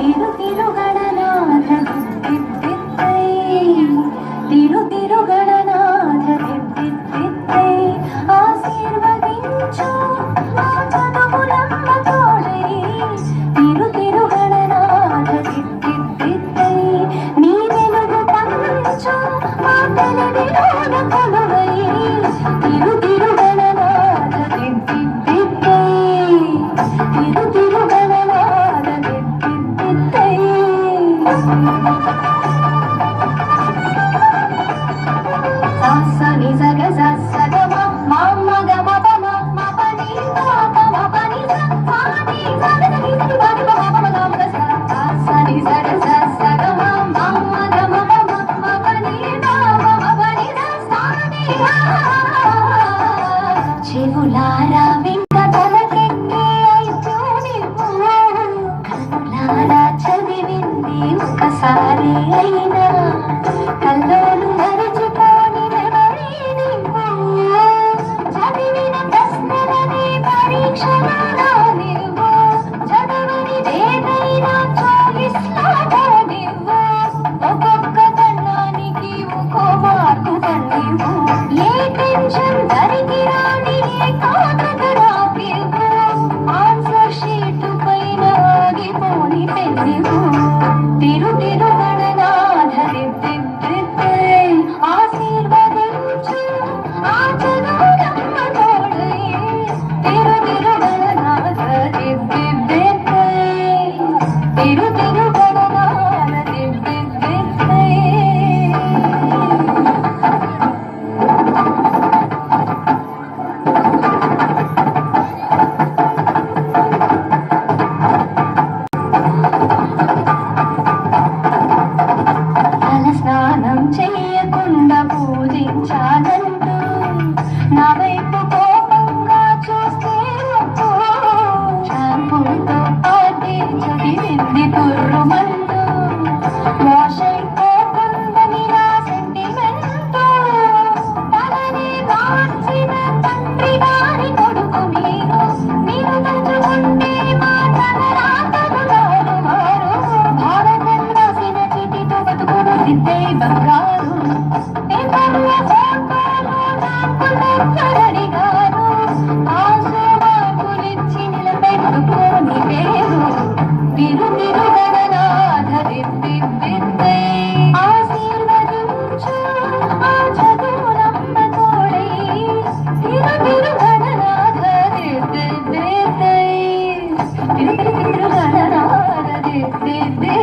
తిరు తిరు గణనాథ దిద్దిద్దై తిరు తిరు గణనాథ దిద్దిద్దై ఆశీర్వదించు మా చదువులమ్మ తోడై తిరు తిరు గణనాథ దిద్దిద్దై నీ వెలుగు పంచు మా తెలివిలోన కొలువై తిరు తిరు గణనాథ దిద్దిద్దై తిరు తిరు గణనాథ దిద్దిద్దై సా ని స గ స స గ మ మ మ గ మ ప మ మ ప ని స ప మ ప ని స ప ని స గ ని స ని ప ని ప మ ప మ గ మ గ స స ని స గ స స గ మ మ మ గ మ ప మ మ ప ని మ మ ప ని స స ని చెవులారా వెంక తలకెక్కి అయిపోని కనులారా చదివింది ఒకసారి అయినా కల్లోలు మరచిపోని మెమరీ నీవు చదివిన ప్రశ్నలని పరీక్షలో నీవు చదవని ఏదైనా చాయిస్లాగా నీవు ఒక్కొక్క కన్నానికి ఒక్కో మార్కు నీవు ఏ టెన్షన్ దరికి రాని ఏకాగ్రత రాపివు ఆన్సర్ షీట్ పైన ఆగిపోని పెన్నివు తిరు తిరు గణనాథ దిద్దిద్దై ఆశీర్వదించు ఆ చదువులమ్మ తోడై తిరు తిరు గణనాథ దిద్దిద్దై తిరు తిరు గణనాథ దిద్దిద్దై తల స్నానం చెయ్యకుండా పూజించాలంటూ నా వైపు కోపంగా చూస్తే షాంపూతో పాటి చదివింది తుర్రుమంటూ వాష్ అయిపోతుందని నా సెంటిమెంటు తనని మార్చిన తండ్రి గారి కొడుకు మీరు తలుచుకుంటే మాటల రాతలు మారు భారతం రాసిన చిటితో బతుకును దిద్దే బంగారు పేపర్ల ఫోటోలు నాకు లెక్కరడిగారు ఆశ మార్కులిచ్చి నిలబెట్టుకోని పేరు తిరు తిరు గణనాథ దిద్దిద్దై ఆశీర్వదించు ఆ చదువులమ్మ తోడై తిరు తిరు గణనాథ దిద్దిద్దై తిరు తిరు తిరు గణనాథ దిద్దిద్దై